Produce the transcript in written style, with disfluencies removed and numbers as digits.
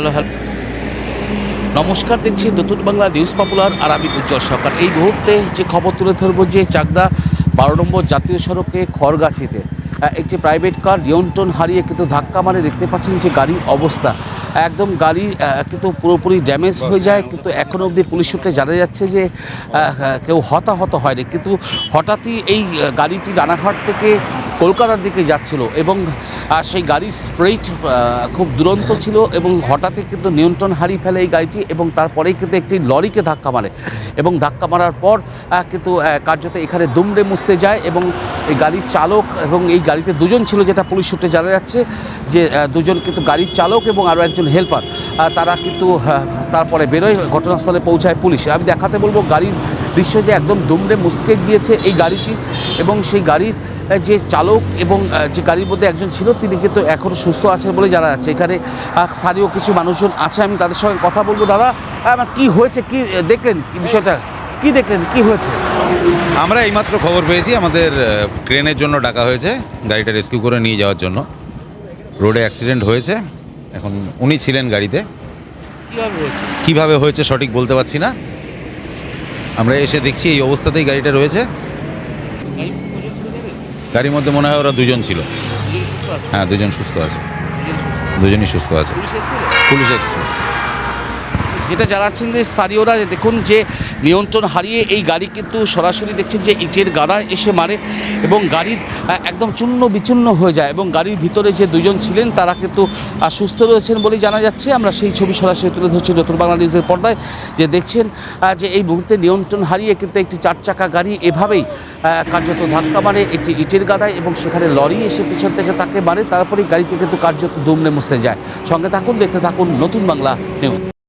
Hello hello নমস্কার, দেখছি নতুন বাংলা নিউজ পপুলার আর আমি উজ্জ্বল সরকার। এই মুহূর্তে যে খবর তুলে ধরবো যে চাকদা 12 নম্বর জাতীয় সড়কে খড়গাছিতে একটি প্রাইভেট কার নিয়ন্ত্রণ হারিয়ে কিন্তু ধাক্কা মারে। দেখতে পাচ্ছেন যে গাড়ির অবস্থা একদম গাড়ি কিন্তু পুরোপুরি ড্যামেজ হয়ে যায়, কিন্তু এখনও অবধি পুলিশ সূত্রে জানা যাচ্ছে যে কেউ হতাহত হয়নি। কিন্তু হঠাৎই এই গাড়িটি রানাঘাট থেকে কলকাতার দিকে যাচ্ছিল এবং সেই গাড়ির স্পিড খুব দুরন্ত ছিল এবং হঠাৎই কিন্তু নিয়ন্ত্রণ হারিয়ে ফেলে এই গাড়িটি এবং তারপরেই কিন্তু একটি লরিকে ধাক্কা মারে এবং ধাক্কা মারার পর কিন্তু কার্যত এখানে দুমড়ে মুছতে যায় এবং এই গাড়ির চালক এবং এই গাড়িতে দুজন ছিল, যেটা পুলিশ সূত্রে জানা যাচ্ছে যে দুজন কিন্তু গাড়ির চালক এবং আরও একজন হেল্পার, তারা কিন্তু তারপরে বেরোয়, ঘটনাস্থলে পৌঁছায় পুলিশ। আমি দেখাতে বলবো গাড়ির দৃশ্য যে একদম দুমড়ে মুচকে গিয়েছে এই গাড়িটি এবং সেই গাড়ির যে চালক এবং যে গাড়ির মধ্যে একজন ছিল তিনি কিন্তু এখনও সুস্থ আছেন বলে জানা যাচ্ছে। এখানে স্থানীয় কিছু মানুষজন আছে, আমি তাদের সঙ্গে কথা বলবো। দাদা, কি হয়েছে, কি দেখলেন, কি বিষয়টা কি দেখলেন, কি হয়েছে? আমরা এইমাত্র খবর পেয়েছি, আমাদের ক্রেনের জন্য ডাকা হয়েছে গাড়িটা রেস্কিউ করে নিয়ে যাওয়ার জন্য। রোডে অ্যাক্সিডেন্ট হয়েছে, এখন উনি ছিলেন গাড়িতে। কিভাবে হয়েছে সঠিক বলতে পারছি না, আমরা এসে দেখছি এই অবস্থাতেই গাড়িটা রয়েছে। গাড়ির মধ্যে মনে হয় ওরা দুজন ছিল। হ্যাঁ, দুজন সুস্থ আছে, দুজনই সুস্থ আছে। পুলিশ এসেছিল। যেটা জানাচ্ছেন যে স্থানীয়রা, দেখুন যে নিয়ন্ত্রণ হারিয়ে এই গাড়ি কিন্তু সরাসরি দেখছেন যে ইটের গাদায় এসে মারে এবং গাড়ির একদম চূর্ণ বিচূর্ণ হয়ে যায় এবং গাড়ির ভিতরে যে দুজন ছিলেন তারা কিন্তু সুস্থ রয়েছেন বলেই জানা যাচ্ছে। আমরা সেই ছবি সরাসরি তুলে ধরছি নতুন বাংলা নিউজের পর্দায়, যে দেখছেন যে এই মুহূর্তে নিয়ন্ত্রণ হারিয়ে কিন্তু একটি 4 চাকা গাড়ি এভাবেই কার্যত ধাক্কা মারে একটি ইটের গাদায় এবং সেখানে লরি এসে পিছন থেকে তাকে মারে, তারপরেই গাড়িটি কিন্তু কার্যত দুমড়ে মুছতে যায়। সঙ্গে থাকুন, দেখতে থাকুন নতুন বাংলা নিউজ।